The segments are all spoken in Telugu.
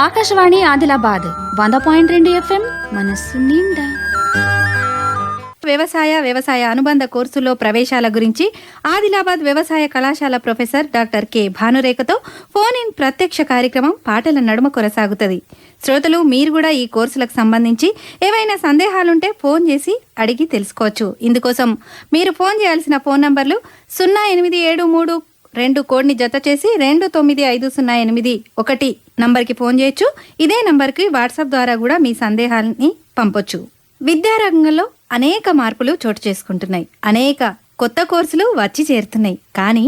ఆకాశవాణి ఆదిలాబాద్ 100.2 FM మనస్సు నిండా. వ్యవసాయ అనుబంధ కోర్సుల్లో ప్రవేశాల గురించి ఆదిలాబాద్ వ్యవసాయ కళాశాల ప్రొఫెసర్ డాక్టర్ కె భానురేఖతో ఫోన్ ఇన్ ప్రత్యక్ష కార్యక్రమం పాటల నడుమ కొనసాగుతుంది. శ్రోతలు మీరు కూడా ఈ కోర్సులకు సంబంధించి ఏవైనా సందేహాలుంటే ఫోన్ చేసి అడిగి తెలుసుకోవచ్చు. ఇందుకోసం మీరు ఫోన్ చేయాల్సిన ఫోన్ నంబర్లు 0873 కోడ్ని జత చేసి 295081 నంబర్కి ఫోన్ చేయొచ్చు. ఇదే నంబర్కి వాట్సాప్ ద్వారా కూడా మీ సందేహాలని పంపొచ్చు. విద్యారంగంలో అనేక మార్పులు చోటు చేసుకుంటున్నాయి. అనేక కొత్త కోర్సులు వచ్చి చేరుతున్నాయి. కానీ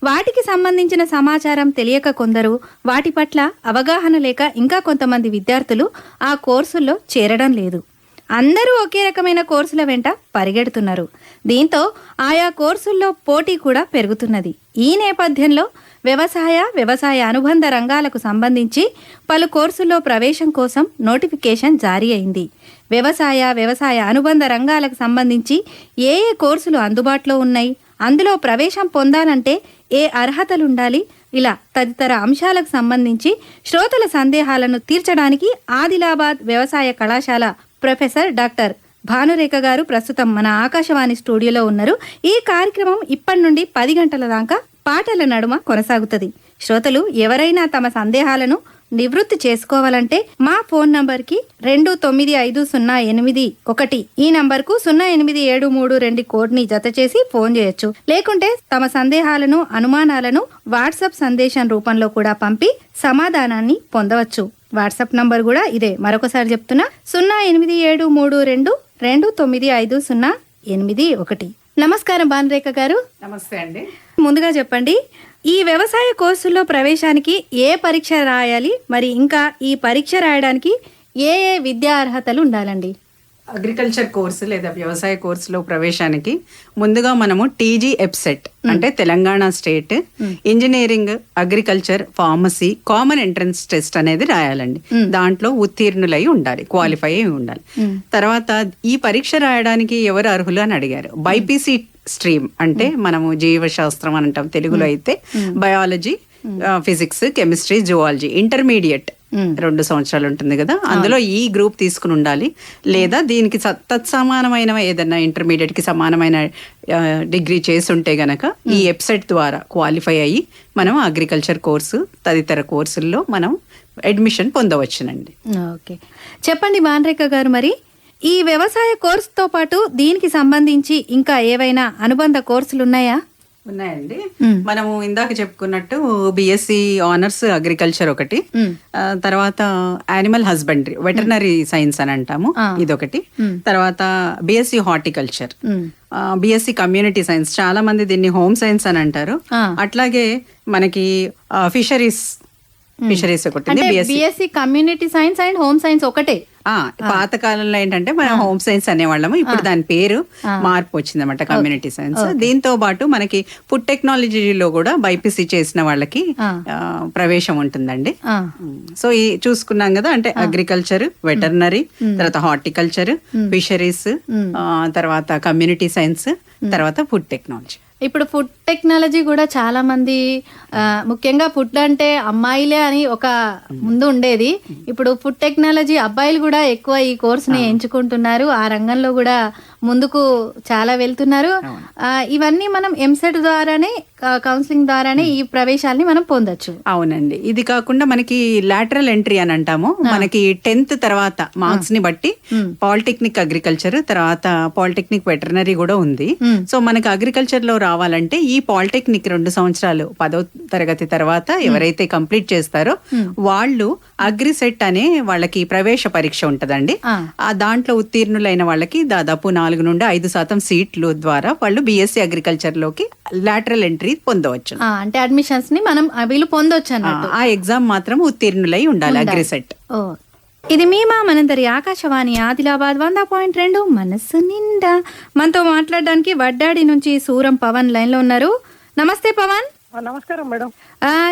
వాటికి సంబంధించిన సమాచారం తెలియక కొందరు, వాటి పట్ల అవగాహన లేక ఇంకా కొంతమంది విద్యార్థులు ఆ కోర్సుల్లో చేరడం లేదు. అందరూ ఒకే రకమైన కోర్సుల వెంట పరిగెడుతున్నారు. దీంతో ఆయా కోర్సుల్లో పోటీ కూడా పెరుగుతున్నది. ఈ నేపథ్యంలో వ్యవసాయ అనుబంధ రంగాలకు సంబంధించి పలు కోర్సుల్లో ప్రవేశం కోసం నోటిఫికేషన్ జారీ అయింది. వ్యవసాయ అనుబంధ రంగాలకు సంబంధించి ఏ కోర్సులు అందుబాటులో ఉన్నాయి, అందులో ప్రవేశం పొందాలంటే ఏ అర్హతలుండాలి, ఇలా తదితర అంశాలకు సంబంధించి శ్రోతల సందేహాలను తీర్చడానికి ఆదిలాబాద్ వ్యవసాయ కళాశాల ప్రొఫెసర్ డాక్టర్ భానురేఖ గారు ప్రస్తుతం మన ఆకాశవాణి స్టూడియోలో ఉన్నారు. ఈ కార్యక్రమం ఇప్పటి నుండి 10 గంటల దాకా పాటల నడుమ కొనసాగుతుంది. శ్రోతలు ఎవరైనా తమ సందేహాలను నివృత్తి చేసుకోవాలంటే మా ఫోన్ నంబర్కి 295081 ఈ నంబర్కు 0873 కోడ్ని జత చేసి ఫోన్ చేయొచ్చు. లేకుంటే తమ సందేహాలను, అనుమానాలను వాట్సాప్ సందేశం రూపంలో కూడా పంపి సమాధానాన్ని పొందవచ్చు. వాట్సాప్ నంబర్ కూడా ఇదే, మరొకసారి చెప్తున్నా 0873 నమస్కారం భానురేఖ గారు. నమస్తే అండి. ముందుగా చెప్పండి, ఈ వ్యవసాయ కోర్సుల్లో ప్రవేశానికి ఏ పరీక్ష రాయాలి, మరి ఇంకా ఈ పరీక్ష రాయడానికి ఏ విద్యా అర్హతలు ఉండాలండి? అగ్రికల్చర్ కోర్సు లేదా వ్యవసాయ కోర్సులో ప్రవేశానికి ముందుగా మనము టీజీ ఎప్సెట్ అంటే Telangana state engineering, agriculture, pharmacy common entrance test అనేది రాయాలండి. దాంట్లో ఉత్తీర్ణులై ఉండాలి, క్వాలిఫై అయి ఉండాలి. తర్వాత ఈ పరీక్ష రాయడానికి ఎవరు అర్హులు అని అడిగారు. బైపీసీ స్ట్రీమ్ అంటే మనము జీవశాస్త్రం అని అంటాం తెలుగులో అయితే, biology, physics, chemistry, zoology, intermediate 2 సంవత్సరాలు ఉంటుంది కదా, అందులో ఈ గ్రూప్ తీసుకుని ఉండాలి. లేదా దీనికి తత్సమానమైన ఏదన్నా ఇంటర్మీడియట్ కి సమానమైన డిగ్రీ చేసి ఉంటే గనక ఈ వెబ్సైట్ ద్వారా క్వాలిఫై అయ్యి మనం అగ్రికల్చర్ కోర్సు తదితర కోర్సుల్లో మనం అడ్మిషన్ పొందవచ్చునండి. ఓకే, చెప్పండి భానురేఖ గారు, మరి ఈ వ్యవసాయ కోర్సుతో పాటు దీనికి సంబంధించి ఇంకా ఏవైనా అనుబంధ కోర్సులు ఉన్నాయా? ఉన్నాయండి. మనము ఇందాక చెప్పుకున్నట్టు బిఎస్సి ఆనర్స్ అగ్రికల్చర్ ఒకటి, తర్వాత యానిమల్ హస్బెండరీ వెటర్నరీ సైన్స్ అని అంటాము, ఇదొకటి. తర్వాత BSc horticulture, BSc community science, చాలా మంది దీన్ని హోమ్ సైన్స్ అని అంటారు. అట్లాగే మనకి ఫిషరీస్ ఒకటి, BSc community science and home science ఒకటే. పాత కాలంలో ఏంటంటే మనం హోమ్ సైన్స్ అనేవాళ్ళము, ఇప్పుడు దాని పేరు మార్పు వచ్చిందన్నమాట, కమ్యూనిటీ సైన్స్. దీంతో పాటు మనకి ఫుడ్ టెక్నాలజీలో కూడా బైపీసీ చేసిన వాళ్ళకి ప్రవేశం ఉంటుందండి. సో ఈ చూసుకున్నాం కదా, అంటే అగ్రికల్చర్, వెటర్నరీ, తర్వాత హార్టికల్చర్, ఫిషరీస్, తర్వాత కమ్యూనిటీ సైన్స్, తర్వాత ఫుడ్ టెక్నాలజీ. ఇప్పుడు ఫుడ్ టెక్నాలజీ కూడా చాలా మంది, ముఖ్యంగా ఫుడ్ అంటే అమ్మాయిలే అని ఒక ముందు ఉండేది. ఇప్పుడు ఫుడ్ టెక్నాలజీ అబ్బాయిలు కూడా ఎక్కువ ఈ కోర్సుని ఎంచుకుంటున్నారు. ఆ రంగంలో కూడా ముందుకు చాలా వెళ్తున్నారు. ఇవన్నీ మనం ఎంసెట్ ద్వారానే, కౌన్సిలింగ్ ద్వారానే ఈ ప్రవేశాలని మనం పొందొచ్చు. అవునండి. ఇది కాకుండా మనకి లాటరల్ ఎంట్రీ అని అంటాము. మనకి 10th తర్వాత మార్క్స్ ని బట్టి పాలిటెక్నిక్ అగ్రికల్చర్, తర్వాత పాలిటెక్నిక్ వెటర్నరీ కూడా ఉంది. సో మనకి అగ్రికల్చర్ లో రావాలంటే ఈ పాలిటెక్నిక్ 2 సంవత్సరాలు 10వ తరగతి తర్వాత ఎవరైతే కంప్లీట్ చేస్తారో వాళ్ళు అగ్రిసెట్ అనే వాళ్ళకి ప్రవేశ పరీక్ష ఉంటదండి. ఆ దాంట్లో ఉత్తీర్ణులైన వాళ్ళకి దాదాపు 4 నుండి 5% సీట్లు ద్వారా వాళ్ళు బిఎస్సి అగ్రికల్చర్ లోకి లాటరల్ ఎంట్రీ పొందవచ్చు. అంటే అడ్మిషన్స్ ని మనం వీళ్ళు పొందొచ్చు అన్నట్టు. ఆ ఎగ్జామ్ మాత్రం ఉత్తీర్ణులై ఉండాలి, అగ్రిసెట్. ఇది మీ మనందరి ఆకాశవాణి ఆదిలాబాద్ 100.2 మనస్సు నిండా. మనతో మాట్లాడడానికి వడ్డాడి నుంచి సూరం పవన్ లైన్ లో ఉన్నారు. నమస్తే పవన్. నమస్కారం మేడం.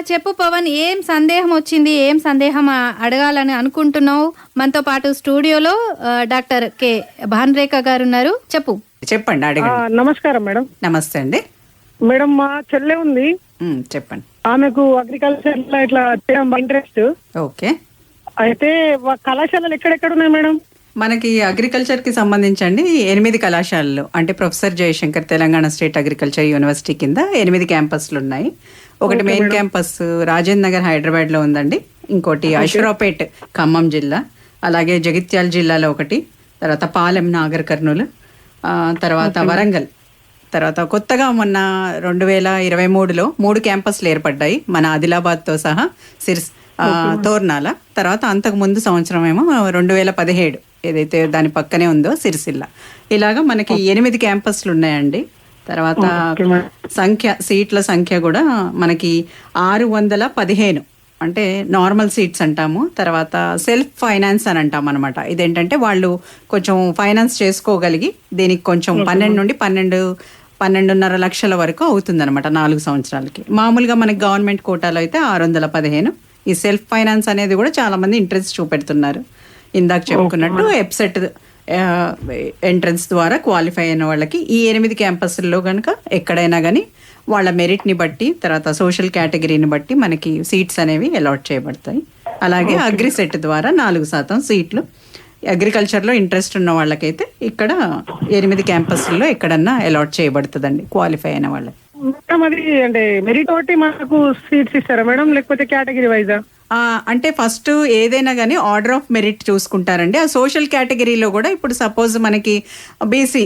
చెప్పు పవన్, ఏం సందేహం వచ్చింది, ఏం సందేహం అడగాలని అనుకుంటున్నావు? మనతో పాటు స్టూడియోలో డాక్టర్ కె భానురేఖ గారు ఉన్నారు. చెప్పండి, అడగండి. నమస్కారం మేడం. నమస్తే అండి. మేడం, మా చెల్లె ఉంది, చెప్పండి. ఆమెకు అగ్రికల్చర్ లో ఇట్లా చేయడం ఇంట్రెస్ట్. ఓకే. అయితే కళాశాలలు ఎక్కడెక్కడ ఉన్నాయి మేడం? మనకి అగ్రికల్చర్కి సంబంధించండి 8 కళాశాలలు, అంటే professor Jayashankar Telangana state agriculture university కింద 8 క్యాంపస్లు ఉన్నాయి. ఒకటి మెయిన్ క్యాంపస్ రాజేంద్ర నగర్ హైదరాబాద్లో ఉందండి, ఇంకోటి అశ్వరావుపేట్ ఖమ్మం జిల్లా, అలాగే జగిత్యాల జిల్లాలో ఒకటి, తర్వాత పాలెం నాగర్ కర్నూలు, తర్వాత వరంగల్, తర్వాత కొత్తగా మొన్న 2023లో 3 క్యాంపస్లు ఏర్పడ్డాయి మన ఆదిలాబాద్తో సహా, తోర్నాల. తర్వాత అంతకు ముందు సంవత్సరం ఏమో 2017 ఏదైతే దాని పక్కనే ఉందో సిరిసిల్ల. ఇలాగా మనకి 8 క్యాంపస్లు ఉన్నాయండి. తర్వాత సీట్ల సంఖ్య కూడా మనకి 615, అంటే నార్మల్ సీట్స్ అంటాము. తర్వాత సెల్ఫ్ ఫైనాన్స్ అని అంటాం అనమాట. ఇదేంటంటే వాళ్ళు కొంచెం ఫైనాన్స్ చేసుకోగలిగి దీనికి కొంచెం 12 నుండి 12.5 లక్షల వరకు అవుతుందన్నమాట 4 సంవత్సరాలకి. మామూలుగా మనకి గవర్నమెంట్ కోటాలో అయితే 615. ఈ సెల్ఫ్ ఫైనాన్స్ అనేది కూడా చాలా మంది ఇంట్రెస్ట్ చూపెడుతున్నారు. ఇందాక చెప్పుకున్నట్టు ఎప్సెట్ ఎంట్రన్స్ ద్వారా క్వాలిఫై అయిన వాళ్ళకి ఈ 8 క్యాంపస్ల్లో కనుక ఎక్కడైనా కానీ వాళ్ళ మెరిట్ని బట్టి, తర్వాత సోషల్ కేటగిరీని బట్టి మనకి సీట్స్ అనేవి అలాట్ చేయబడతాయి. అలాగే అగ్రిసెట్ ద్వారా 4% సీట్లు అగ్రికల్చర్లో ఇంట్రెస్ట్ ఉన్న వాళ్ళకైతే ఇక్కడ 8 క్యాంపస్ల్లో ఎక్కడన్నా అలాట్ చేయబడుతుందండి క్వాలిఫై అయిన వాళ్ళకి. మేడం అది అంటే మెరిట్ ఒకటి మనకు సీట్స్ ఇస్తారా మేడం, లేకపోతే కేటగిరీ వైజా? అంటే ఫస్ట్ ఏదైనా కానీ ఆర్డర్ ఆఫ్ మెరిట్ చూసుకుంటారండి. ఆ సోషల్ కేటగిరీలో కూడా ఇప్పుడు సపోజ్ మనకి బీసీ,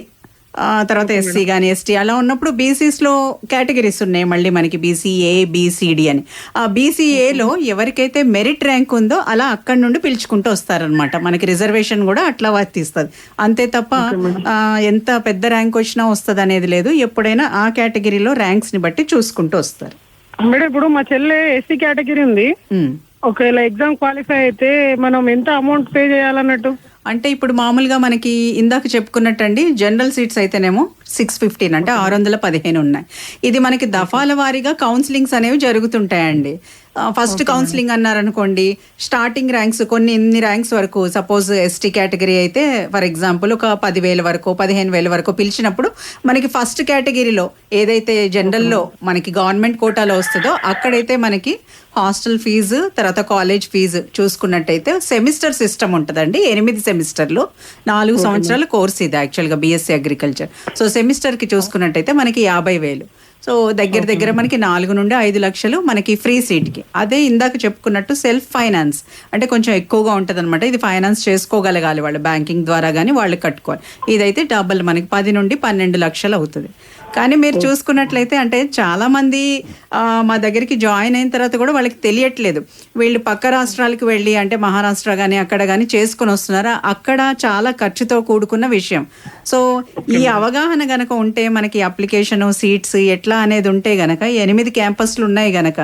తర్వాత ఎస్సీ కానీ ఎస్టీ అలా ఉన్నప్పుడు బీసీస్లో కేటగిరీస్ ఉన్నాయి మళ్ళీ మనకి బీసీఏ బీసీడి అని. ఆ బీసీఏలో ఎవరికైతే మెరిట్ ర్యాంక్ ఉందో అలా అక్కడి నుండి పిలుచుకుంటూ వస్తారనమాట. మనకి రిజర్వేషన్ కూడా అట్లా వర్తిస్తుంది. అంతే తప్ప ఎంత పెద్ద ర్యాంక్ వచ్చినా వస్తుంది అనేది లేదు. ఎప్పుడైనా ఆ కేటగిరీలో ర్యాంక్స్ని బట్టి చూసుకుంటూ వస్తారు. మేడం ఇప్పుడు మా చెల్లె ఎస్సీ కేటగిరీ ఉంది, ఒకవేళ ఎగ్జామ్ క్వాలిఫై అయితే మనం ఎంత అమౌంట్ పే చేయాలన్నట్టు? అంటే ఇప్పుడు మామూలుగా మనకి ఇందాక చెప్పుకున్నట్టండి జనరల్ సీట్స్ అయితేనేమో 615, అంటే 615 ఉన్నాయి. ఇది మనకి దఫాల వారీగా కౌన్సిలింగ్స్ అనేవి జరుగుతుంటాయండి. ఫస్ట్ కౌన్సిలింగ్ అన్నారనుకోండి, స్టార్టింగ్ ర్యాంక్స్ కొన్ని ఇన్ని ర్యాంక్స్ వరకు, సపోజ్ ఎస్టీ కేటగిరీ అయితే ఫర్ ఎగ్జాంపుల్ ఒక 10,000 వరకు 15,000 వరకు పిలిచినప్పుడు మనకి ఫస్ట్ కేటగిరీలో ఏదైతే జనరల్లో మనకి గవర్నమెంట్ కోటాలో వస్తుందో అక్కడైతే మనకి హాస్టల్ ఫీజు, తర్వాత కాలేజ్ ఫీజు చూసుకున్నట్టయితే సెమిస్టర్ సిస్టమ్ ఉంటుందండి. 8 సెమిస్టర్లు, 4 సంవత్సరాల కోర్స్ ఇది యాక్చువల్గా బీఎస్సీ అగ్రికల్చర్. సో సెమిస్టర్కి చూసుకున్నట్టయితే మనకి 50,000. సో దగ్గర మనకి 4 నుండి 5 లక్షలు మనకి ఫ్రీ సీట్కి. అదే ఇందాక చెప్పుకున్నట్టు సెల్ఫ్ ఫైనాన్స్ అంటే కొంచెం ఎక్కువగా ఉంటుంది అనమాట. ఇది ఫైనాన్స్ చేసుకోగలగాలి వాళ్ళు, బ్యాంకింగ్ ద్వారా కానీ వాళ్ళు కట్టుకోవాలి. ఇదైతే డబల్ మనకి 10 నుండి 12 లక్షలు అవుతుంది. కానీ మీరు చూసుకున్నట్లయితే అంటే చాలామంది మా దగ్గరికి జాయిన్ అయిన తర్వాత కూడా వాళ్ళకి తెలియట్లేదు. వీళ్ళు పక్క రాష్ట్రాలకు వెళ్ళి, అంటే మహారాష్ట్ర కానీ అక్కడ కానీ చేసుకుని వస్తున్నారా, అక్కడ చాలా ఖర్చుతో కూడుకున్న విషయం. సో ఈ అవగాహన గనక ఉంటే మనకి అప్లికేషను, సీట్స్ ఎట్లా అనేది ఉంటే గనక 8 క్యాంపస్లు ఉన్నాయి గనక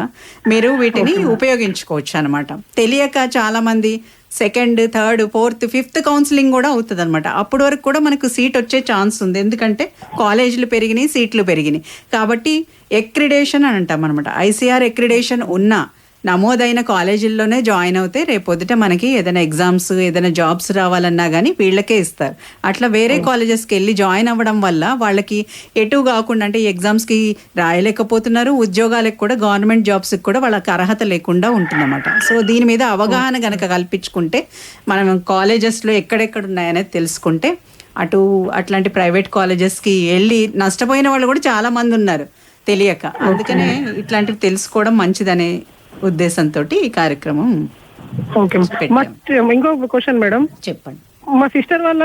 మీరు వీటిని ఉపయోగించుకోవచ్చు అనమాట. తెలియక చాలామంది second, third, fourth, fifth counselling కూడా అవుతుంది అనమాట. అప్పటి వరకు కూడా మనకు సీట్ వచ్చే ఛాన్స్ ఉంది. ఎందుకంటే కాలేజీలు పెరిగినాయి, సీట్లు పెరిగినాయి. కాబట్టి ఎక్రిడేషన్ అని అంటాం అనమాట. ఐసీఆర్ ఎక్రిడేషన్ ఉన్న నమోదైన కాలేజీల్లోనే జాయిన్ అవుతే రేపొద్దుట మనకి ఏదైనా ఎగ్జామ్స్, ఏదైనా జాబ్స్ రావాలన్నా కానీ వీళ్ళకే ఇస్తారు. అట్లా వేరే కాలేజెస్కి వెళ్ళి జాయిన్ అవ్వడం వల్ల వాళ్ళకి ఎటు కాకుండా, అంటే ఈ ఎగ్జామ్స్కి రాయలేకపోతున్నారు, ఉద్యోగాలకు కూడా గవర్నమెంట్ జాబ్స్కి కూడా వాళ్ళకి అర్హత లేకుండా ఉంటుందన్నమాట. సో దీని మీద అవగాహన కనుక కల్పించుకుంటే, మనం కాలేజెస్లో ఎక్కడెక్కడ ఉన్నాయనేది తెలుసుకుంటే అట్లాంటి ప్రైవేట్ కాలేజెస్కి వెళ్ళి నష్టపోయిన వాళ్ళు కూడా చాలా మంది ఉన్నారు తెలియక. అందుకనే ఇట్లాంటివి తెలుసుకోవడం మంచిదనే ఉద్దేశంతో ఈ కార్యక్రమం. ఇంకొక క్వశ్చన్ మేడం, చెప్పండి. మా సిస్టర్ వాళ్ళ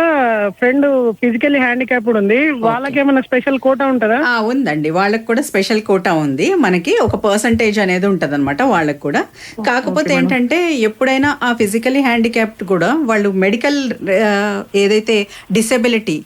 ఫ్రెండ్ ఫిజికల్లీ హ్యాండిక్యాప్డ్ ఉంది, వాళ్ళకి ఏమైనా స్పెషల్ కోటా ఉంటుందా? ఉందండి, వాళ్ళకి కూడా స్పెషల్ కోటా ఉంది. మనకి ఒక పర్సంటేజ్ అనేది ఉంటుంది అనమాట వాళ్ళకి కూడా. కాకపోతే ఏంటంటే ఎప్పుడైనా ఆ ఫిజికల్లీ హ్యాండిక్యాప్డ్ కూడా వాళ్ళు మెడికల్ ఏదైతే డిసెబిలిటీ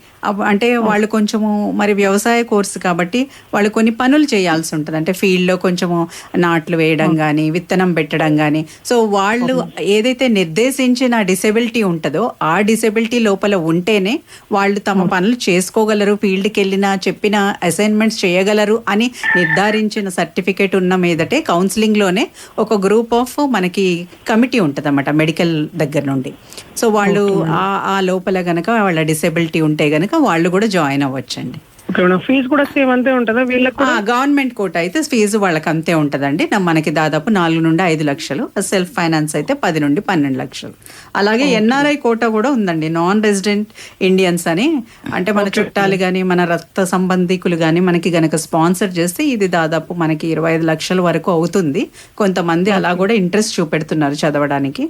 అంటే వాళ్ళు కొంచెము మరి వ్యవసాయ కోర్సు కాబట్టి వాళ్ళు కొన్ని పనులు చేయాల్సి ఉంటుంది. అంటే ఫీల్డ్లో కొంచెము నాట్లు వేయడం కానీ, విత్తనం పెట్టడం కానీ. సో వాళ్ళు ఏదైతే నిర్దేశించిన డిసెబిలిటీ ఉంటుందో ఆ డిసెబిలిటీ లోపల ఉంటేనే వాళ్ళు తమ పనులు చేసుకోగలరు, ఫీల్డ్కి వెళ్ళినా చెప్పిన అసైన్మెంట్స్ చేయగలరు అని నిర్ధారించిన సర్టిఫికేట్ ఉన్న మీదటే కౌన్సిలింగ్లోనే ఒక గ్రూప్ ఆఫ్ మనకి కమిటీ ఉంటుంది అన్నమాట మెడికల్ దగ్గర నుండి. సో వాళ్ళు ఆ లోపల గనక వాళ్ళ డిసెబిలిటీ ఉంటే గనక వాళ్ళు కూడా జాయిన్ అవ్వచ్చండి. ఓకే మేడం, ఫీజు కూడా సేమ్ అంతే ఉంటుందా వీళ్ళకి కూడా? గవర్నమెంట్ కోట అయితే ఫీజు వాళ్ళకి అంతే ఉంటదండి. మనకి దాదాపు 4 నుండి 5 లక్షలు, సెల్ఫ్ ఫైనాన్స్ అయితే 10 నుండి 12 లక్షలు. అలాగే ఎన్ఆర్ఐ కోట కూడా ఉందండి, నాన్ రెసిడెంట్ ఇండియన్స్ అని. అంటే మన చుట్టాలు కానీ మన రక్త సంబంధికులు కానీ మనకి గనక స్పాన్సర్ చేస్తే ఇది దాదాపు మనకి 25 లక్షల వరకు అవుతుంది. కొంతమంది అలా కూడా ఇంట్రెస్ట్ చూపెడుతున్నారు చదవడానికి.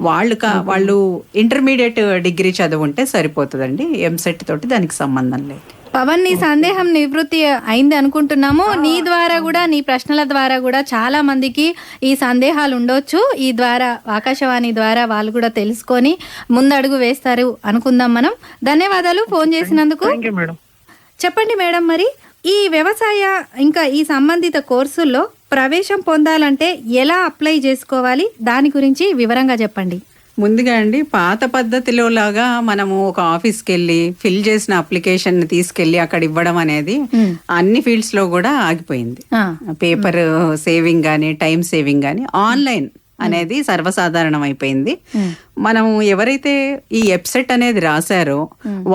వాళ్ళు ఇంటర్మీడియట్ డిగ్రీ చదువుంటే సరిపోతుందండి, ఎంసెట్ తోటి దానికి సంబంధం లేదు. పవన్, నీ సందేహం నివృత్తి అయింది అనుకుంటున్నాము. నీ ద్వారా కూడా, నీ ప్రశ్నల ద్వారా కూడా చాలా మందికి ఈ సందేహాలు ఉండొచ్చు. ఈ ద్వారా ఆకాశవాణి ద్వారా వాళ్ళు కూడా తెలుసుకొని ముందడుగు వేస్తారు అనుకుందాం మనం. ధన్యవాదాలు ఫోన్ చేసినందుకు. Thank you madam. చెప్పండి మేడం, మరి ఈ వ్యవసాయ ఇంకా ఈ సంబంధిత కోర్సుల్లో ప్రవేశం పొందాలంటే ఎలా అప్లై చేసుకోవాలి, దాని గురించి వివరంగా చెప్పండి. ముందుగా అండి, పాత పద్ధతిలో లాగా మనము ఒక ఆఫీస్కి వెళ్ళి ఫిల్ చేసిన అప్లికేషన్ తీసుకెళ్లి అక్కడ ఇవ్వడం అనేది అన్ని ఫీల్డ్స్ లో కూడా ఆగిపోయింది. పేపర్ సేవింగ్ కానీ టైం సేవింగ్ కానీ ఆన్లైన్ అనేది సర్వసాధారణం అయిపోయింది. మనము ఎవరైతే ఈ వెబ్సైట్ అనేది రాశారో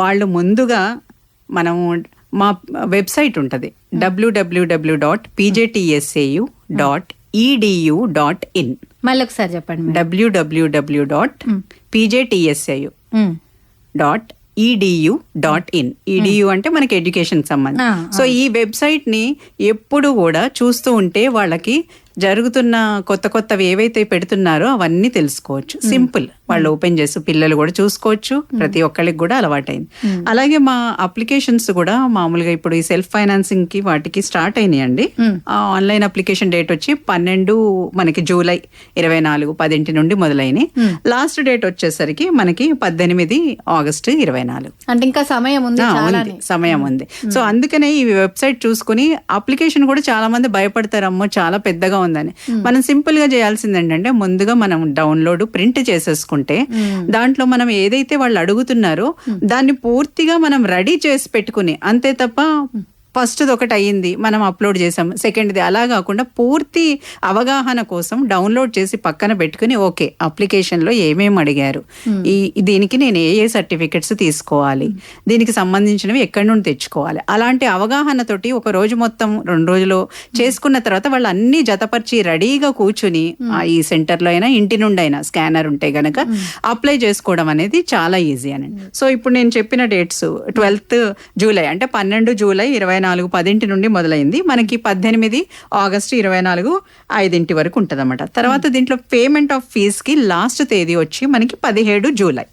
వాళ్ళు ముందుగా మనము మా వెబ్సైట్ ఉంటుంది www.pjtsau.edu.in. మళ్ళీ ఒకసారి చెప్పండి. www.pjtsau.edu.in. edu అంటే మనకి ఎడ్యుకేషన్ సంబంధం. సో ఈ వెబ్సైట్ ని ఎప్పుడు కూడా చూస్తూ ఉంటే వాళ్ళకి జరుగుతున్న కొత్త కొత్తవి ఏవైతే పెడుతున్నారో అవన్నీ తెలుసుకోవచ్చు. సింపుల్, వాళ్ళు ఓపెన్ చేసి పిల్లలు కూడా చూసుకోవచ్చు. ప్రతి ఒక్కరికి కూడా అలవాటైంది. అలాగే మా అప్లికేషన్స్ కూడా మామూలుగా ఇప్పుడు ఈ సెల్ఫ్ ఫైనాన్సింగ్ కి వాటికి స్టార్ట్ అయినాయండి. ఆన్లైన్ అప్లికేషన్ డేట్ వచ్చి 12 మనకి జూలై 24 10 నుండి మొదలైనవి. లాస్ట్ డేట్ వచ్చేసరికి మనకి 18 ఆగస్టు 24. అంటే ఇంకా సమయం ఉంది, సమయం ఉంది. సో అందుకనే ఈ వెబ్సైట్ చూసుకుని అప్లికేషన్ కూడా చాలా మంది భయపడతారు, అమ్మో చాలా పెద్దగా ఉందని. మనం సింపుల్ గా చేయాల్సింది ఏంటంటే ముందుగా మనం డౌన్లోడ్ ప్రింట్ చేసేసుకుంటే దాంట్లో మనం ఏదైతే వాళ్ళు అడుగుతున్నారో దాన్ని పూర్తిగా మనం రెడీ చేసి పెట్టుకుని, అంతే తప్ప ఫస్ట్ది ఒకటి అయ్యింది మనం అప్లోడ్ చేసాం, సెకండ్ది అలా కాకుండా పూర్తి అవగాహన కోసం డౌన్లోడ్ చేసి పక్కన పెట్టుకుని ఓకే అప్లికేషన్లో ఏమేమి అడిగారు, దీనికి నేను ఏ సర్టిఫికెట్స్ తీసుకోవాలి, దీనికి సంబంధించినవి ఎక్కడి నుండి తెచ్చుకోవాలి, అలాంటి అవగాహనతోటి ఒక రోజు మొత్తం 2 రోజులు చేసుకున్న తర్వాత వాళ్ళు అన్ని జతపరిచి రెడీగా కూర్చుని ఈ సెంటర్లో అయినా ఇంటి నుండి అయినా స్కానర్ ఉంటే గనక అప్లై చేసుకోవడం అనేది చాలా ఈజీ అని. సో ఇప్పుడు నేను చెప్పిన డేట్స్ 12 జూలై అంటే 12 జూలై 24 10 నుండి మొదలైంది. మనకి 18 ఆగస్టు 24 5 వరకు ఉంటుంది అన్నమాట. తర్వాత దీంట్లో పేమెంట్ ఆఫ్ ఫీజ్ కి లాస్ట్ తేదీ వచ్చి మనకి 17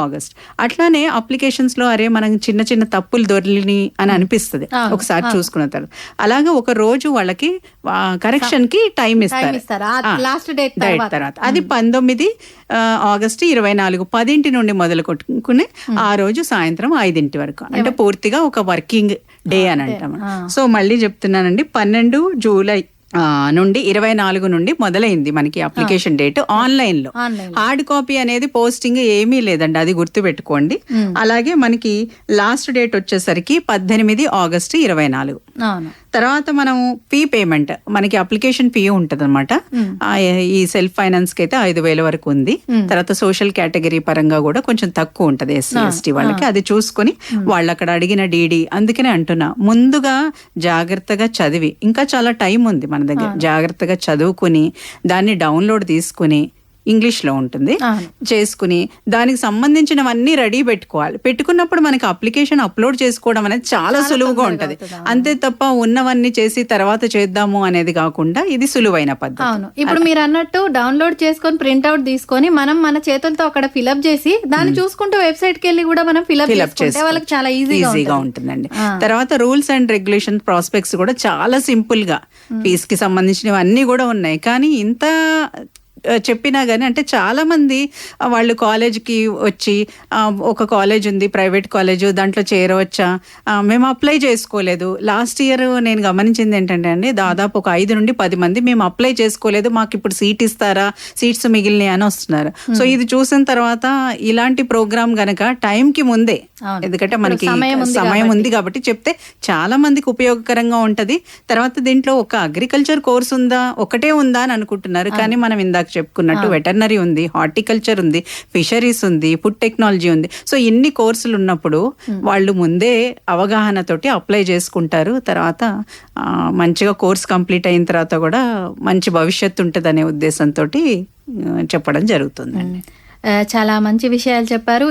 ఆగస్ట్. అట్లానే అప్లికేషన్స్ లో అరే మనం చిన్న చిన్న తప్పులు దొరిని అని అనిపిస్తుంది ఒకసారి చూసుకున్న తర్వాత. అలాగే ఒక రోజు వాళ్ళకి కరెక్షన్ కి టైం ఇస్తారు డేట్ తర్వాత. అది 19 ఆగస్టు 24 10 నుండి మొదలు కొట్టుకుని ఆ రోజు సాయంత్రం 5 వరకు, అంటే పూర్తిగా ఒక వర్కింగ్ డే అని అంటాం. సో మళ్ళీ చెప్తున్నానండి, 12 జూలై నుండి 24 నుండి మొదలైంది మనకి అప్లికేషన్ డేట్. ఆన్లైన్ లో హార్డ్ కాపీ అనేది పోస్టింగ్ ఏమీ లేదండి, అది గుర్తు పెట్టుకోండి. అలాగే మనకి లాస్ట్ డేట్ వచ్చేసరికి 18 ఆగస్టు 24. తర్వాత మనం ఫీ పేమెంట్, మనకి అప్లికేషన్ ఫీ ఉంటది అనమాట. ఈ సెల్ఫ్ ఫైనాన్స్ కి అయితే 5,000 వరకు ఉంది. తర్వాత సోషల్ కేటగిరీ పరంగా కూడా కొంచెం తక్కువ ఉంటది ఎస్సీ ఎస్టీ వాళ్ళకి, అది చూసుకొని వాళ్ళు అక్కడ అడిగిన డీడీ. అందుకనే అంటున్నా ముందుగా జాగ్రత్తగా చదివి, ఇంకా చాలా టైం ఉంది మన దగ్గర, జాగ్రత్తగా చదువుకుని దాన్ని డౌన్లోడ్ తీసుకుని ఇంగ్లీష్లో ఉంటుంది చేసుకుని దానికి సంబంధించినవన్నీ రెడీ పెట్టుకున్నప్పుడు మనకి అప్లికేషన్ అప్లోడ్ చేసుకోవడం అనేది చాలా సులువుగా ఉంటుంది. అంతే తప్ప ఉన్నవన్నీ చేసి తర్వాత చేద్దాము అనేది కాకుండా ఇది సులువైన పద్ధతి. ఇప్పుడు మీరు అన్నట్టు డౌన్లోడ్ చేసుకొని ప్రింట్అవుట్ తీసుకొని మనం మన చేతులతో అక్కడ ఫిల్అప్ చేసి దాన్ని చూసుకుంటూ వెబ్సైట్ కి వెళ్ళి కూడా మనం ఫిల్అప్ చేసుకుంటే వాళ్ళకి చాలా ఈజీగా ఉంటుందండి. తర్వాత రూల్స్ అండ్ రెగ్యులేషన్ ప్రాస్పెక్ట్స్ కూడా చాలా సింపుల్ గా ఫీజ్ కి సంబంధించినవి అన్ని కూడా ఉన్నాయి. కానీ ఇంత చెప్పినా కానీ అంటే చాలా మంది వాళ్ళు కాలేజ్కి వచ్చి ఒక కాలేజ్ ఉంది ప్రైవేట్ కాలేజ్, దాంట్లో చేరవచ్చా, మేము అప్లై చేసుకోలేదు. లాస్ట్ ఇయర్ నేను గమనించింది ఏంటంటే అండి, దాదాపు ఒక 5 నుండి 10 మంది మేము అప్లై చేసుకోలేదు, మాకు ఇప్పుడు సీట్ ఇస్తారా, సీట్స్ మిగిలినాయి అని వస్తున్నారు. సో ఇది చూసిన తర్వాత ఇలాంటి ప్రోగ్రామ్ గనక టైంకి ముందే, ఎందుకంటే మనకి సమయం ఉంది కాబట్టి చెప్తే చాలా మందికి ఉపయోగకరంగా ఉంటది. తర్వాత దీంట్లో ఒక అగ్రికల్చర్ కోర్స్ ఉందా, ఒకటే ఉందా అని అనుకుంటున్నారు. కానీ మనం ఇందాక ఇందాక చెప్పుకున్నట్టు వెటర్నరీ ఉంది, హార్టికల్చర్ ఉంది, ఫిషరీస్ ఉంది, ఫుడ్ టెక్నాలజీ ఉంది. సో ఇన్ని కోర్సులు ఉన్నప్పుడు వాళ్ళు ముందే అవగాహనతోటి అప్లై చేసుకుంటారు. తర్వాత మంచిగా కోర్స్ కంప్లీట్ అయిన తర్వాత కూడా మంచి భవిష్యత్తు ఉంటుంది అనే ఉద్దేశంతో చెప్పడం జరుగుతుందండి. చాలా మంచి విషయాలు చెప్పారు.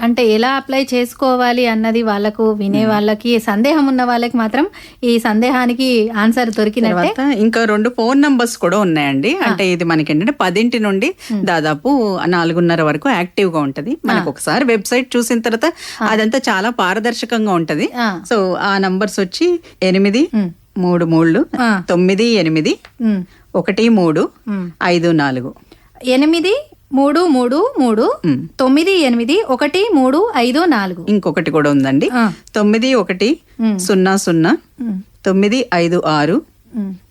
అంటే ఎలా అప్లై చేసుకోవాలి అన్నది వాళ్ళకు వినే వాళ్ళకి, సందేహం ఉన్న వాళ్ళకి మాత్రం ఈ సందేహానికి ఆన్సర్ దొరికినట్టే. ఇంకా 2 ఫోన్ నంబర్స్ కూడా ఉన్నాయండి. అంటే ఇది మనకి ఏంటంటే 10 నుండి దాదాపు 4:30 వరకు యాక్టివ్ గా ఉంటది. మనకు ఒకసారి వెబ్సైట్ చూసిన తర్వాత అదంతా చాలా పారదర్శకంగా ఉంటది. సో ఆ నంబర్స్ వచ్చి 833 98 13 54 833398135 ఇంకొకటి కూడా ఉందండి. 9100 956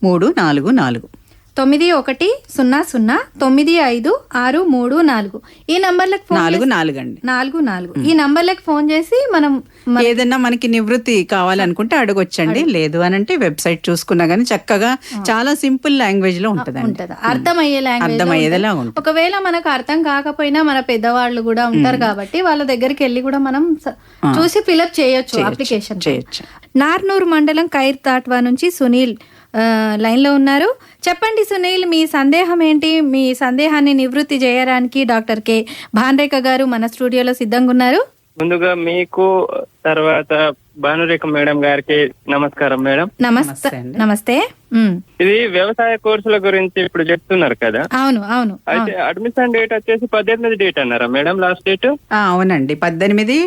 344 9100956344 ఈ నంబర్లకు ఫోన్ 44 అండి. 44 ఈ నంబర్లకు ఫోన్ చేసి మనం ఏదన్నా మనకి నివృత్తి కావాలనుకుంటే అడగొచ్చండి. లేదు అని అంటే వెబ్సైట్ చూసుకున్నా గానీ చక్కగా చాలా సింపుల్ లాంగ్వేజ్ లో ఉంటది, అర్థమయ్యేలా ఉంటుంది. ఒకవేళ మనకు అర్థం కాకపోయినా మన పెద్దవాళ్ళు కూడా ఉంటారు కాబట్టి వాళ్ళ దగ్గరికి వెళ్ళి కూడా మనం చూసి ఫిలప్ చేయొచ్చు, అప్లికేషన్ చేయొచ్చు. నార్నూరు మండలం ఖైర్ తాట్వా నుంచి సునీల్ లైన్ లో ఉన్నారు. చెప్పండి సునీల్, మీ సందేహం ఏంటి? మీ సందేహాన్ని నివృత్తి చేయడానికి డాక్టర్ కె భానురేఖ గారు మన స్టూడియోలో సిద్ధంగా ఉన్నారు. ముందుగా మీకు, తర్వాత భానురేఖ మేడం గారికి నమస్కారం మేడం. నమస్తే. ఇది వ్యవసాయ కోర్సుల గురించి ఇప్పుడు చెప్తున్నారు కదా? అవును. అయితే అడ్మిషన్ డేట్ వచ్చేసి 18 డేట్ అన్నారా మేడం, లాస్ట్ డేట్? అవునండి, 18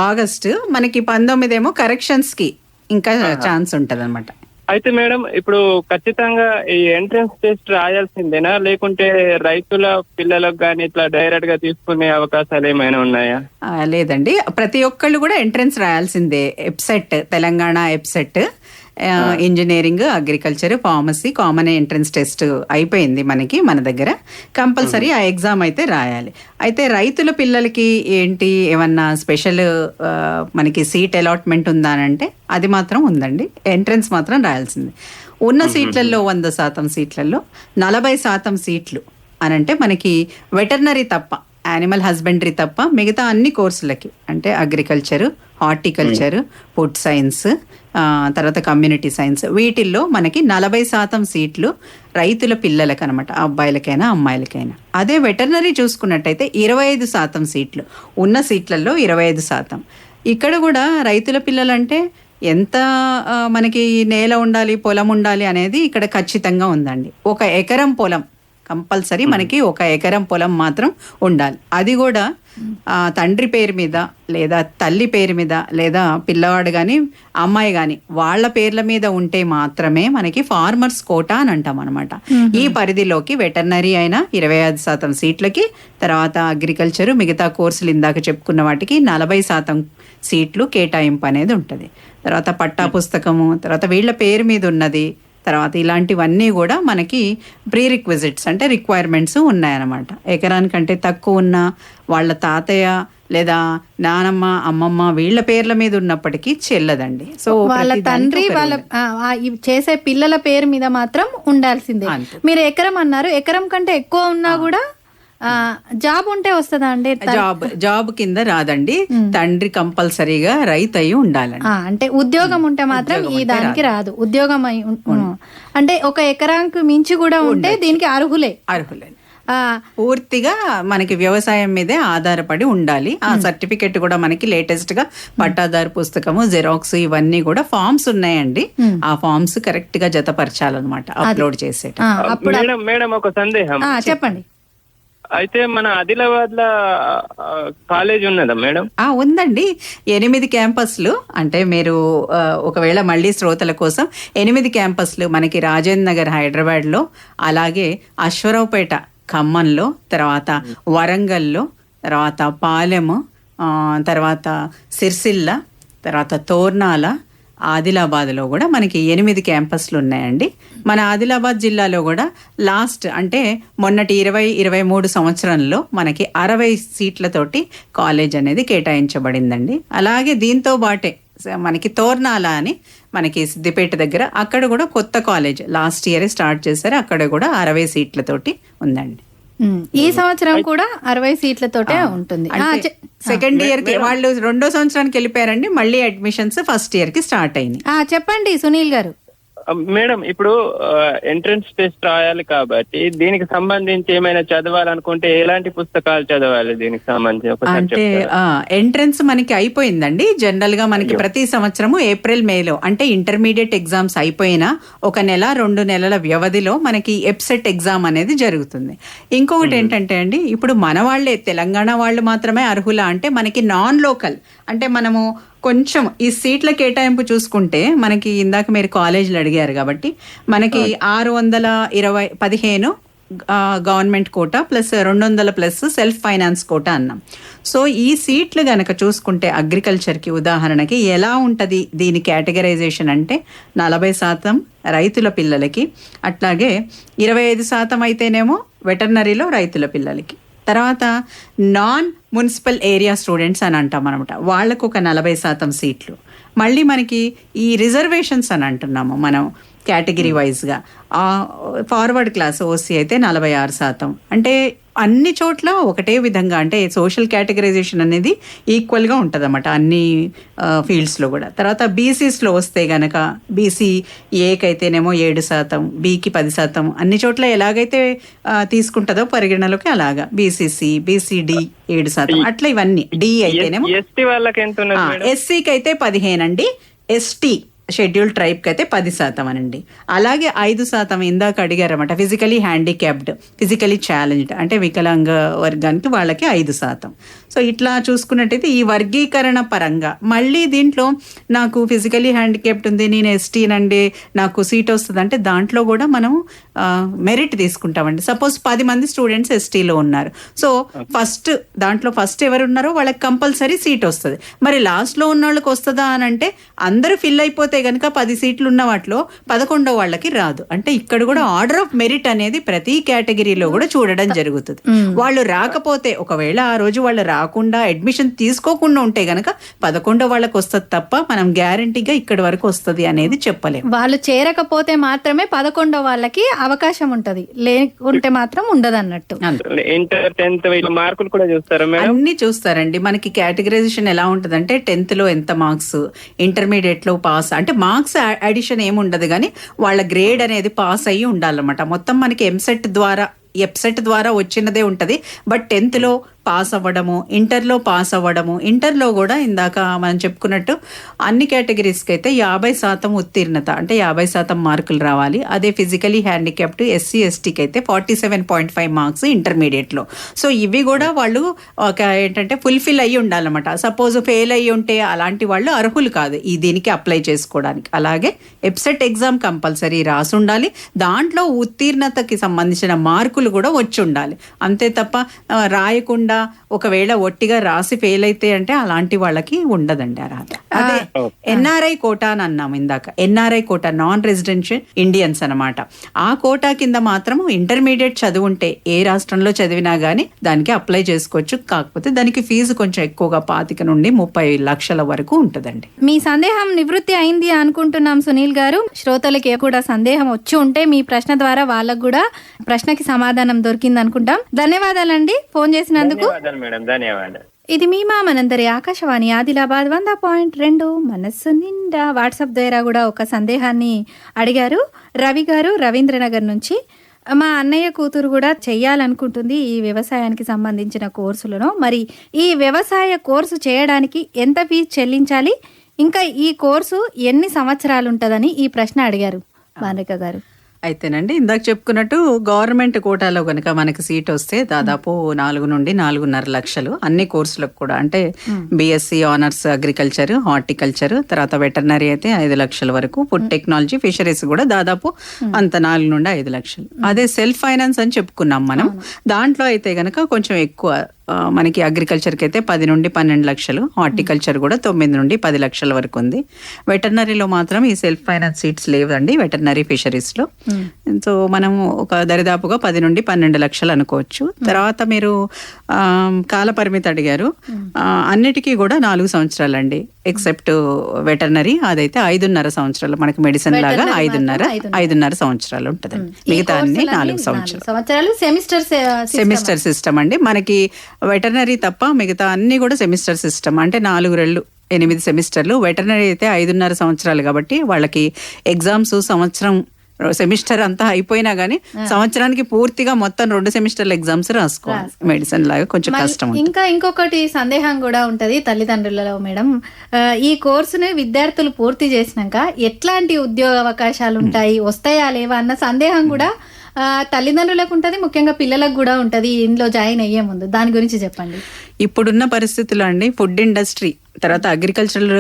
ఆగస్టు. మనకి 19 ఏమో కరెక్షన్స్ కి ఇంకా ఛాన్స్ ఉంటది అనమాట. అయితే మేడం ఇప్పుడు ఖచ్చితంగా ఈ ఎంట్రన్స్ టెస్ట్ రాయాల్సిందేనా, లేకుంటే రైతుల పిల్లలకు కానీ ఇట్లా డైరెక్ట్ గా తీసుకునే అవకాశాలు ఏమైనా ఉన్నాయా? లేదండి, ప్రతి ఒక్కళ్ళు కూడా ఎంట్రన్స్ రాయాల్సిందే. EAPCET, Telangana EAPCET, engineering, agriculture, pharmacy common entrance test అయిపోయింది మనకి, మన దగ్గర. కంపల్సరీ ఆ ఎగ్జామ్ అయితే రాయాలి. అయితే రైతుల పిల్లలకి ఏంటి, ఏమన్నా స్పెషల్ మనకి సీట్ అలాట్మెంట్ ఉందా అంటే అది మాత్రం ఉందండి. ఎంట్రన్స్ మాత్రం రాయాల్సింది. ఉన్న సీట్లలో 100% సీట్లలో 40% సీట్లు అనంటే మనకి వెటర్నరీ తప్ప, యానిమల్ హస్బెండరీ తప్ప మిగతా అన్ని కోర్సులకి, అంటే అగ్రికల్చరు, హార్టికల్చరు, ఫుడ్ సైన్స్, తర్వాత కమ్యూనిటీ సైన్స్, వీటిల్లో మనకి 40% సీట్లు రైతుల పిల్లలకి అనమాట, అబ్బాయిలకైనా అమ్మాయిలకైనా. అదే వెటర్నరీ చూసుకున్నట్టయితే 25% సీట్లు, ఉన్న సీట్లలో 25%. ఇక్కడ కూడా రైతుల పిల్లలంటే ఎంత మనకి నేల ఉండాలి, పొలం ఉండాలి అనేది ఇక్కడ ఖచ్చితంగా ఉందండి. 1 ఎకరం పొలం కంపల్సరీ, మనకి 1 ఎకరం పొలం మాత్రం ఉండాలి. అది కూడా తండ్రి పేరు మీద లేదా తల్లి పేరు మీద లేదా పిల్లవాడు కానీ అమ్మాయి కానీ వాళ్ళ పేర్ల మీద ఉంటే మాత్రమే మనకి ఫార్మర్స్ కోటా అని అంటాం అనమాట. ఈ పరిధిలోకి వెటర్నరీ అయినా 25% సీట్లకి, తర్వాత అగ్రికల్చరు, మిగతా కోర్సులు ఇందాక చెప్పుకున్న వాటికి 40% సీట్లు కేటాయింపు అనేది ఉంటుంది. తర్వాత పట్టా పుస్తకము, తర్వాత వీళ్ళ పేరు మీద ఉన్నది, తర్వాత ఇలాంటివన్నీ కూడా మనకి ప్రీ రిక్విజిట్స్ అంటే రిక్వైర్మెంట్స్ ఉన్నాయన్నమాట. ఎకరానికంటే తక్కువ ఉన్న వాళ్ళ తాతయ్య లేదా నానమ్మ, అమ్మమ్మ వీళ్ళ పేర్ల మీద ఉన్నప్పటికీ చెల్లదండి. సో వాళ్ళ తండ్రి వాళ్ళ చేసే పిల్లల పేరు మీద మాత్రం ఉండాల్సిందే. మీరు ఎకరం అన్నారు, ఎకరం కంటే ఎక్కువ ఉన్నా కూడా జాబ్ ఉంటే వస్తుందా అండి? జాబ్ కింద రాదండి, తండ్రి కంపల్సరీగా రైతు అయి ఉండాలండి. అంటే ఉద్యోగం ఉంటే మాత్రం ఈ దానికి రాదు. ఉద్యోగం అంటే 1 ఎకరానికి మించి కూడా ఉంటే దీనికి అర్హులే. పూర్తిగా మనకి వ్యవసాయం మీదే ఆధారపడి ఉండాలి. ఆ సర్టిఫికెట్ కూడా మనకి లేటెస్ట్ గా పట్టాదారు పుస్తకము, జెరాక్స్ ఇవన్నీ కూడా ఫార్మ్స్ ఉన్నాయండి. ఆ ఫార్మ్స్ కరెక్ట్ గా జతపరచాలన్నమాట అప్లోడ్ చేసే. మేడం ఒక సందేహం చెప్పండి. అయితే మన ఆదిలాబాద్ లో కాలేజ్ ఉన్నదా మేడం? ఉందండి, 8 క్యాంపస్లు. అంటే మీరు ఒకవేళ మళ్ళీ శ్రోతల కోసం 8 క్యాంపస్లు మనకి రాజేంద్ర నగర్ హైదరాబాద్లో, అలాగే అశ్వరావుపేట ఖమ్మంలో, తర్వాత వరంగల్లో, తర్వాత పాలెము, తర్వాత సిరిసిల్ల, తర్వాత తోర్నాల, ఆదిలాబాద్లో కూడా మనకి 8 క్యాంపస్లు ఉన్నాయండి. మన ఆదిలాబాద్ జిల్లాలో కూడా లాస్ట్ అంటే మొన్నటి 2023 సంవత్సరంలో మనకి 60 సీట్లతోటి కాలేజ్ అనేది కేటాయించబడిందండి. అలాగే దీంతో పాటే మనకి తోర్నాల అని మనకి సిద్దిపేట దగ్గర, అక్కడ కూడా కొత్త కాలేజ్ లాస్ట్ ఇయర్ స్టార్ట్ చేశారు. అక్కడ కూడా 60 సీట్లతోటి ఉందండి. ఈ సంవత్సరం కూడా 60 సీట్లతోటే ఉంటుంది. సెకండ్ ఇయర్ కి వాళ్ళు 2వ సంవత్సరానికి వెళ్ళిపోయారండి. మళ్ళీ అడ్మిషన్స్ ఫస్ట్ ఇయర్ కి స్టార్ట్ అయినాయి. చెప్పండి సునీల్ గారు. మేడం, ఇప్పుడు ఎంట్రన్స్ టెస్ట్ రాయాలి కాబట్టి దీనికి సంబంధించి ఏమైనా చదవాలనుకుంటే ఎలాంటి పుస్తకాలు చదవాలి దీనికి సంబంధించి? అంటే ఎంట్రన్స్ మనకి అయిపోయిందండి. జనరల్ గా మనకి ప్రతి సంవత్సరము ఏప్రిల్ మేలో అంటే ఇంటర్మీడియట్ ఎగ్జామ్స్ అయిపోయినా 1 నెల 2 నెలల వ్యవధిలో మనకి ఎప్సెట్ ఎగ్జామ్ అనేది జరుగుతుంది. ఇంకొకటి ఏంటంటే అండి, ఇప్పుడు మన వాళ్ళే తెలంగాణ వాళ్ళు మాత్రమే అర్హులా అంటే మనకి నాన్ లోకల్ అంటే మనము కొంచెం ఈ సీట్ల కేటాయింపు చూసుకుంటే మనకి ఇందాక మీరు కాలేజీలు అడిగారు కాబట్టి మనకి 615 government quota plus 200 plus self finance quota అన్నాం. సో ఈ సీట్లు గనక చూసుకుంటే అగ్రికల్చర్కి ఉదాహరణకి ఎలా ఉంటుంది దీని కేటగరైజేషన్ అంటే 40% రైతుల పిల్లలకి, అట్లాగే 25% అయితేనేమో వెటర్నరీలో రైతుల పిల్లలకి, తర్వాత నాన్ మున్సిపల్ ఏరియా స్టూడెంట్స్ అని అంటాం అనమాట, వాళ్ళకు ఒక 40% సీట్లు. మళ్ళీ మనకి ఈ రిజర్వేషన్స్ అని అంటున్నాము మనం కేటగిరీ వైజ్గా. ఫార్వర్డ్ క్లాస్ ఓసీ అయితే 46%. అంటే అన్ని చోట్ల ఒకటే విధంగా అంటే సోషల్ కేటగరైజేషన్ అనేది ఈక్వల్గా ఉంటుంది అన్నమాట అన్ని ఫీల్డ్స్లో కూడా. తర్వాత బీసీస్లో వస్తే గనక బీసీ ఏకి అయితేనేమో 7%, బీకి 10%, అన్ని చోట్ల ఎలాగైతే తీసుకుంటుందో పరిగణలోకి అలాగా బీసీసీ, బీసీడి 7%, అట్లా ఇవన్నీ. డి అయితేనేమో ఎస్సీకి అయితే 15 అండి, ఎస్టీ షెడ్యూల్ ట్రైబ్కి అయితే 10% అనండి. అలాగే 5% ఇందాక అడిగారన్నమాట ఫిజికలీ హ్యాండిక్యాప్డ్, ఫిజికలీ ఛాలెంజ్డ్ అంటే వికలాంగ వర్గానికి వాళ్ళకి 5%. సో ఇట్లా చూసుకున్నట్టయితే ఈ వర్గీకరణ పరంగా మళ్ళీ దీంట్లో నాకు ఫిజికలీ హ్యాండిక్యాప్డ్ ఉంది, నేను ఎస్టీనండి, నాకు సీట్ వస్తుంది అంటే దాంట్లో కూడా మనం మెరిట్ తీసుకుంటామండి. సపోజ్ 10 మంది స్టూడెంట్స్ ఎస్టీలో ఉన్నారు, సో దాంట్లో ఫస్ట్ ఎవరు ఉన్నారో వాళ్ళకి కంపల్సరీ సీట్ వస్తుంది. మరి లాస్ట్లో ఉన్న వాళ్ళకి వస్తుందా అని అంటే అందరూ ఫిల్ అయిపోతే గనక 10 సీట్లు ఉన్న వాటిలో 11వ వాళ్ళకి రాదు. అంటే ఇక్కడ కూడా ఆర్డర్ ఆఫ్ మెరిట్ అనేది ప్రతి కేటగిరీలో కూడా చూడడం జరుగుతుంది. వాళ్ళు రాకపోతే ఒకవేళ ఆ రోజు వాళ్ళు రాకుండా అడ్మిషన్ తీసుకోకుండా ఉంటే గనక 11వ వాళ్ళకి వస్తుంది తప్ప మనం గ్యారంటీగా ఇక్కడి వరకు వస్తుంది అనేది చెప్పలేము. వాళ్ళు చేరకపోతే మాత్రమే 11వ వాళ్ళకి అవకాశం ఉంటది, లేకుంటే మాత్రం ఉండదు అన్నట్టు. ఇంటర్ 10th మార్కులు కూడా చూస్తారా? అన్ని చూస్తారండి. మనకి కేటగరైజేషన్ ఎలా ఉంటదంటే 10th లో ఎంత మార్క్స్, ఇంటర్మీడియట్ లో పాస్ అంటే మార్క్స్ అడిషన్ ఏమి ఉండదు కానీ వాళ్ళ గ్రేడ్ అనేది పాస్ అయ్యి ఉండాలన్నమాట. మొత్తం మనకి ఎప్సెట్ ద్వారా వచ్చినదే ఉంటుంది. బట్ 10th లో పాస్ అవ్వడము, ఇంటర్లో పాస్ అవ్వడము, ఇంటర్లో కూడా ఇందాక మనం చెప్పుకున్నట్టు అన్ని కేటగిరీస్కి అయితే 50% ఉత్తీర్ణత అంటే 50% మార్కులు రావాలి. అదే ఫిజికలీ హ్యాండిక్యాప్డ్ ఎస్సీ ఎస్టీకి అయితే 47.5 మార్క్స్ ఇంటర్మీడియట్లో. సో ఇవి కూడా వాళ్ళు ఒక ఏంటంటే ఫుల్ఫిల్ అయ్యి ఉండాలన్నమాట. సపోజ్ ఫెయిల్ అయ్యి ఉంటే అలాంటి వాళ్ళు అర్హులు కాదు ఈ దీనికి అప్లై చేసుకోవడానికి. అలాగే ఎప్సెట్ ఎగ్జామ్ కంపల్సరీ రాసి ఉండాలి, దాంట్లో ఉత్తీర్ణతకి సంబంధించిన మార్కులు కూడా వచ్చి ఉండాలి. అంతే తప్ప రాయకుండా ఒకవేళ ఒట్టిగా రాసి ఫెయిల్ అయితే అంటే అలాంటి వాళ్ళకి ఉండదండి అర్హత. అదే ఎన్ఆర్ఐ కోటా అని అన్నాము ఇందాక. NRI quota non residential Indians అనమాట. ఆ కోటా కింద మాత్రం ఇంటర్మీడియట్ చదువుంటే ఏ రాష్ట్రంలో చదివినా గానీ దానికి అప్లై చేసుకోవచ్చు. కాకపోతే దానికి ఫీజు కొంచెం ఎక్కువగా 25 నుండి 30 లక్షల వరకు ఉంటుందండి. మీ సందేహం నివృత్తి అయింది అనుకుంటున్నాం సునీల్ గారు. శ్రోతలకి కూడా సందేహం వచ్చి ఉంటే మీ ప్రశ్న ద్వారా వాళ్ళకు కూడా ప్రశ్నకి సమాధానం దొరికింది అనుకుంటాం. ధన్యవాదాలండి ఫోన్ చేసినందుకు. ఇది మీ మనందరి ఆకాశవాణి ఆదిలాబాద్ 100.2 మనస్సు నిండా. వాట్సాప్ ద్వారా కూడా ఒక సందేహాన్ని అడిగారు రవి గారు రవీంద్రనగర్ నుంచి. మా అన్నయ్య కూతురు కూడా చెయ్యాలనుకుంటుంది ఈ వ్యవసాయానికి సంబంధించిన కోర్సులను. మరి ఈ వ్యవసాయ కోర్సు చేయడానికి ఎంత ఫీజు చెల్లించాలి, ఇంకా ఈ కోర్సు ఎన్ని సంవత్సరాలు ఉంటుందని ఈ ప్రశ్న అడిగారు బానిక గారు. అయితేనండి ఇందాక చెప్పుకున్నట్టు గవర్నమెంట్ కోటాలో కనుక మనకి సీట్ వస్తే దాదాపు 4 నుండి 4.5 లక్షలు అన్ని కోర్సులకు కూడా. అంటే బిఎస్సి ఆనర్స్ అగ్రికల్చర్, హార్టికల్చర్, తర్వాత వెటర్నరీ అయితే 5 లక్షల వరకు, ఫుడ్ టెక్నాలజీ, ఫిషరీస్ కూడా దాదాపు అంత 4 నుండి 5 లక్షలు. అదే సెల్ఫ్ ఫైనాన్స్ అని చెప్పుకున్నాం మనం. దాంట్లో అయితే గనక కొంచెం ఎక్కువ మనకి అగ్రికల్చర్కి అయితే 10 నుండి 12 లక్షలు, హార్టికల్చర్ కూడా 9 నుండి 10 లక్షల వరకు ఉంది. వెటర్నరీలో మాత్రం ఈ సెల్ఫ్ ఫైనాన్స్ సీట్స్ లేవండి వెటర్నరీ ఫిషరీస్లో. సో మనం ఒక దరిదాపుగా 10 నుండి 12 లక్షలు అనుకోవచ్చు. తర్వాత మీరు కాల పరిమితి అడిగారు. అన్నిటికీ కూడా 4 సంవత్సరాలండి. ఎక్సెప్ట్ వెటర్నరీ అదైతే 5.5 సంవత్సరాలు, మనకి మెడిసిన్ లాగా 5.5 సంవత్సరాలు ఉంటుంది. మిగతా అన్ని 4 సంవత్సరాలు సెమిస్టర్ సిస్టమ్ అండి. మనకి వెటర్నరీ తప్ప మిగతా అన్ని కూడా సెమిస్టర్ సిస్టమ్, అంటే 4 రెళ్ళు 8 సెమిస్టర్లు. వెటర్నరీ అయితే 5.5 సంవత్సరాలు కాబట్టి వాళ్ళకి ఎగ్జామ్స్ సంవత్సరం సెమిస్టర్ అంతా అయిపోయినా గానీ సంవత్సరానికి పూర్తిగా మొత్తం 2 సెమిస్టర్ల ఎగ్జామ్స్ రాసుకోవాలి. మెడిసిన్ లాగా కొంచెం కష్టం. ఇంకొకటి సందేహం కూడా ఉంటది తల్లిదండ్రులలో మేడం, ఈ కోర్సుని విద్యార్థులు పూర్తి చేసినాక ఎట్లాంటి ఉద్యోగ అవకాశాలు ఉంటాయి, వస్తాయా లేవా అన్న సందేహం కూడా తల్లిదండ్రులకు ఉంటది, ముఖ్యంగా పిల్లలకు కూడా ఉంటది ఇందులో జాయిన్ అయ్యే ముందు. దాని గురించి చెప్పండి. ఇప్పుడున్న పరిస్థితుల్లో అండి ఫుడ్ ఇండస్ట్రీ తర్వాత అగ్రికల్చరల్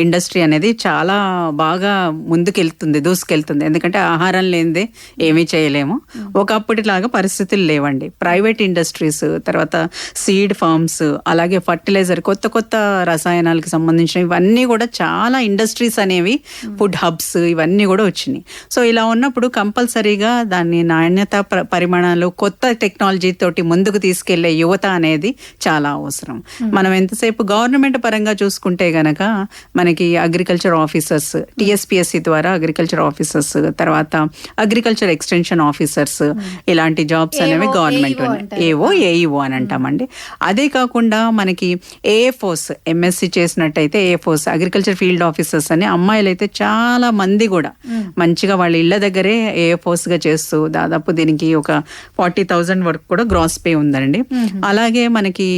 ఇండస్ట్రీ అనేది చాలా బాగా ముందుకెళ్తుంది, దూసుకెళ్తుంది. ఎందుకంటే ఆహారం లేనిదే ఏమీ చేయలేము. ఒకప్పటిలాగా పరిస్థితులు లేవండి. ప్రైవేట్ ఇండస్ట్రీస్, తర్వాత సీడ్ ఫార్మ్స్, అలాగే ఫర్టిలైజర్, కొత్త కొత్త రసాయనాలకు సంబంధించిన ఇవన్నీ కూడా చాలా ఇండస్ట్రీస్ అనేవి, ఫుడ్ హబ్స్ ఇవన్నీ కూడా వచ్చినాయి. సో ఇలా ఉన్నప్పుడు కంపల్సరీగా దాన్ని నాణ్యత పరిమాణాలు, కొత్త టెక్నాలజీ తోటి ముందుకు తీసుకెళ్లే యువత అనేది చాలా అవసరం. మనం ఎంతసేపు గవర్నమెంట్ పరంగా చూసుకుంటే గనక మనకి అగ్రికల్చర్ ఆఫీసర్స్, టిఎస్పిఎస్సి ద్వారా అగ్రికల్చర్ ఆఫీసర్స్, తర్వాత అగ్రికల్చర్ ఎక్స్టెన్షన్ ఆఫీసర్స్, ఇలాంటి జాబ్స్ అనేవి గవర్నమెంట్ ఏఈఓ అని అంటామండి. అదే కాకుండా మనకి ఏఎఫ్ఓస్, ఎంఎస్సి చేసినట్టయితే ఏఎఫ్ఓస్, అగ్రికల్చర్ ఫీల్డ్ ఆఫీసర్స్ అని అమ్మాయిలు అయితే చాలా మంది కూడా మంచిగా వాళ్ళ ఇళ్ల దగ్గరే ఏఎఫ్ఓస్ గా చేస్తూ దాదాపు దీనికి ఒక 40,000 వరకు కూడా గ్రాస్ పే ఉందండి. అలాగే మనకి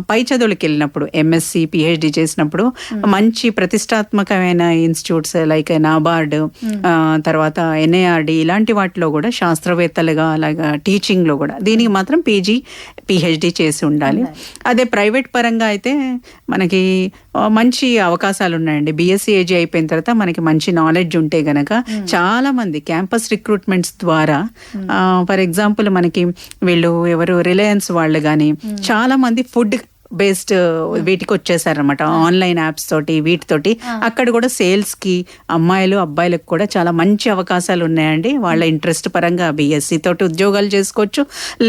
పై చదువులకు వెళ్ళినప్పుడు ఎంఎస్సి పిహెచ్డి చేసినప్పుడు మంచి ప్రతిష్టాత్మకమైన ఇన్స్టిట్యూట్స్ లైక్ నాబార్డ్, తర్వాత ఎన్ఐఆర్డి ఇలాంటి వాటిలో కూడా శాస్త్రవేత్తలుగా అలాగా టీచింగ్ లో కూడా దీనికి మాత్రం పీజీ పిహెచ్డి చేసి ఉండాలి. అదే ప్రైవేట్ పరంగా అయితే మనకి మంచి అవకాశాలు ఉన్నాయండి. బిఎస్సి ఏజీ అయిపోయిన తర్వాత మనకి మంచి నాలెడ్జ్ ఉంటే గనక చాలా మంది క్యాంపస్ రిక్రూట్మెంట్స్ ద్వారా, ఫర్ ఎగ్జాంపుల్ మనకి వీళ్ళు ఎవరు రిలయన్స్ వాళ్ళు కానీ చాలా మంది ఫుడ్ బేస్డ్ వీటికి వచ్చేసారనమాట, ఆన్లైన్ యాప్స్ తోటి వీటితోటి. అక్కడ కూడా సేల్స్ కి అమ్మాయిలు అబ్బాయిలకు కూడా చాలా మంచి అవకాశాలు ఉన్నాయండి. వాళ్ళ ఇంట్రెస్ట్ పరంగా బిఎస్సి తోటి ఉద్యోగాలు చేసుకోవచ్చు.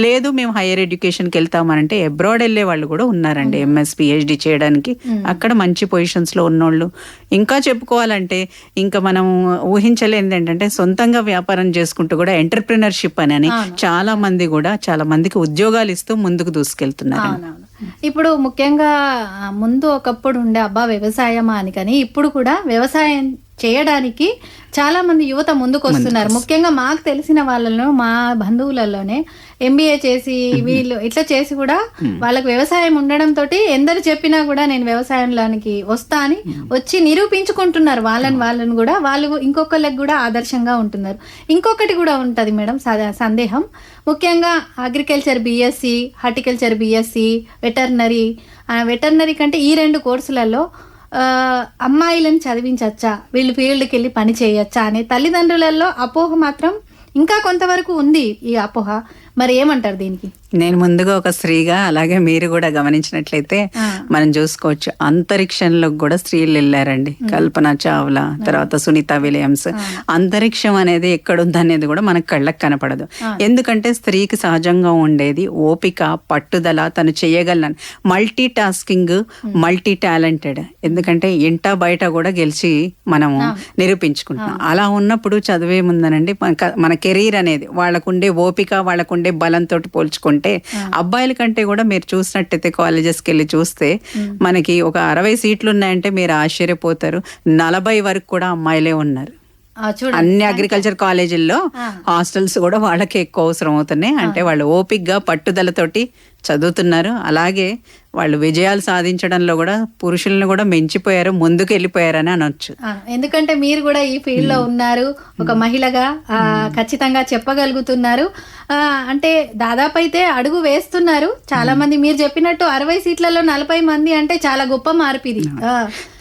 లేదు మేము హైయర్ ఎడ్యుకేషన్కి వెళ్తామనంటే అబ్రాడ్ వెళ్ళే వాళ్ళు కూడా ఉన్నారండి, ఎంఎస్ పిహెచ్డి చేయడానికి. అక్కడ మంచి పొజిషన్స్ లో ఉన్నోళ్ళు. ఇంకా చెప్పుకోవాలంటే ఇంకా మనం ఊహించలేనిది ఏంటంటే సొంతంగా వ్యాపారం చేసుకుంటూ కూడా ఎంటర్ప్రినర్షిప్ అని చాలా మందికి ఉద్యోగాలు ఇస్తూ ముందుకు దూసుకెళ్తున్నారు. ఇప్పుడు ముఖ్యంగా ముందు ఒకప్పుడు ఉండే అబ్బా వ్యవసాయమా అని, కానీ ఇప్పుడు కూడా వ్యవసాయం చేయడానికి చాలా మంది యువత ముందుకు వస్తున్నారు. ముఖ్యంగా మాకు తెలిసిన వాళ్ళలో, మా బంధువులలోనే ఎంబీఏ చేసి వీళ్ళు ఇట్లా చేసి కూడా వాళ్ళకి వ్యవసాయం ఉండడం తోటి ఎందరు చెప్పినా కూడా నేను వ్యవసాయంలోనికి వస్తా అని వచ్చి నిరూపించుకుంటున్నారు. వాళ్ళని కూడా వాళ్ళు ఇంకొకళ్ళకి కూడా ఆదర్శంగా ఉంటున్నారు. ఇంకొకటి కూడా ఉంటది మేడం సందేహం, ముఖ్యంగా agriculture BSc, horticulture BSc, veterinary కంటే ఈ 2 కోర్సులలో అమ్మాయిలను చదివించచ్చా, వీళ్ళు ఫీల్డ్కి వెళ్ళి పని చేయొచ్చా అనే తల్లిదండ్రులలో అపోహ మాత్రం ఇంకా కొంతవరకు ఉంది. ఈ అపోహ మరి ఏమంటారు దీనికి? నేను ముందుగా ఒక స్త్రీగా, అలాగే మీరు కూడా గమనించినట్లయితే మనం చూసుకోవచ్చు అంతరిక్షంలో కూడా స్త్రీలు వెళ్ళారండి. కల్పన చావ్లా, తర్వాత సునీత విలియమ్స్. అంతరిక్షం అనేది ఎక్కడుంది అనేది కూడా మనకు కళ్ళకు కనపడదు. ఎందుకంటే స్త్రీకి సహజంగా ఉండేది ఓపిక, పట్టుదల, తను చేయగలను, మల్టీ టాస్కింగ్, మల్టీ టాలెంటెడ్. ఎందుకంటే ఇంట బయట కూడా గెలిచి మనము నిరూపించుకుంటున్నాం. అలా ఉన్నప్పుడు చదివేముందనండి మన కెరీర్ అనేది వాళ్ళకుండే ఓపిక, వాళ్ళకుండే బలంతో పోల్చుకుంటే అబ్బాయిల కంటే కూడా మీరు చూసినట్టయితే కాలేజెస్కి వెళ్ళి చూస్తే మనకి ఒక 60 సీట్లు ఉన్నాయంటే మీరు ఆశ్చర్యపోతారు. 40 వరకు కూడా అమ్మాయిలే ఉన్నారు. అన్ని అగ్రికల్చర్ కాలేజీల్లో హాస్టల్స్ కూడా వాళ్ళకి ఎక్కువ అవసరం అవుతున్నాయి. అంటే వాళ్ళు ఓపిక్గా పట్టుదలతోటి చదువుతున్నారు. అలాగే వాళ్ళు విజయాలు సాధించడంలో కూడా పురుషులను కూడా మించిపోయారు, ముందుకు వెళ్ళిపోయారని అనొచ్చు. ఎందుకంటే మీరు కూడా ఈ ఫీల్డ్ లో ఉన్నారు, ఒక మహిళగా ఖచ్చితంగా చెప్పగలుగుతున్నారు. అంటే దాదాపు అయితే అడుగు వేస్తున్నారు. చాలా మంది మీరు చెప్పినట్టు 60 సీట్లలో 40 మంది అంటే చాలా గొప్ప మార్పు ఇది.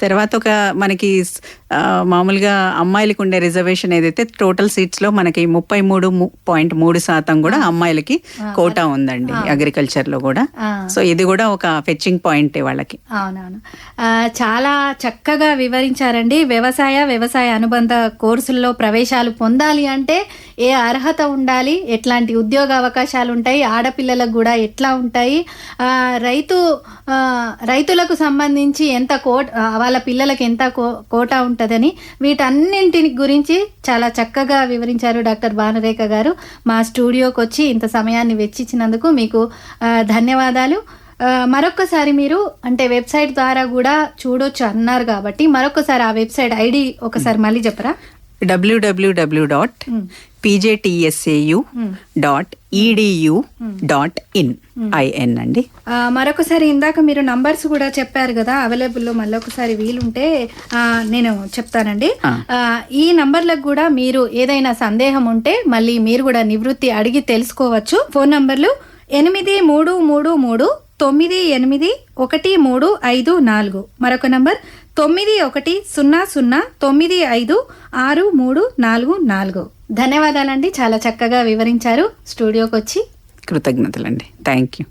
తర్వాత ఒక మనకి మామూలుగా అమ్మాయిలకు ఉండే రిజర్వేషన్ ఏదైతే టోటల్ సీట్స్ లో మనకి 33.3% కూడా అమ్మాయిలకి కోటా ఉందండి అగ్రికల్చర్ లో కూడా. సో ఇది కూడా ఒక ఫెచ్చింగ్ పాయింట్ వాళ్ళకి. అవునవును, చాలా చక్కగా వివరించారండి. వ్యవసాయ అనుబంధ కోర్సుల్లో ప్రవేశాలు పొందాలి అంటే ఏ అర్హత ఉండాలి, ఎట్లాంటి ఉద్యోగ అవకాశాలు ఉంటాయి, ఆడపిల్లలకు కూడా ఎట్లా ఉంటాయి, రైతులకు సంబంధించి ఎంత వాళ్ళ పిల్లలకి ఎంత కోటా ఉంటుందని, వీటన్నింటి గురించి చాలా చక్కగా వివరించారు డాక్టర్ భానురేఖ గారు. మా స్టూడియోకి వచ్చి ఇంత సమయాన్ని వెచ్చించినందుకు మీకు ధన్యవాదాలు. మరొక్కసారి మీరు అంటే వెబ్సైట్ ద్వారా కూడా చూడొచ్చు అన్నారు కాబట్టి మరొకసారి ఆ వెబ్సైట్ ఐడి ఒకసారి మళ్ళీ చెప్పరా? www.pjtsaU.edu.in అండి. మరొకసారి ఇందాక మీరు నంబర్స్ కూడా చెప్పారు కదా అవైలబుల్లో, మళ్ళీ ఒకసారి వీలుంటే నేను చెప్తానండి. ఈ నంబర్లకు కూడా మీరు ఏదైనా సందేహం ఉంటే మళ్ళీ మీరు కూడా నివృత్తి అడిగి తెలుసుకోవచ్చు. ఫోన్ నంబర్లు 8333981354, మరొక నంబర్ 9100956344. ధన్యవాదాలండి, చాలా చక్కగా వివరించారు. స్టూడియోకి వచ్చి కృతజ్ఞతలండి. Thank you.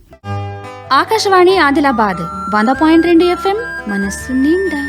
Akashvani Adilabad 100.2 FM మనస్సు నిండా.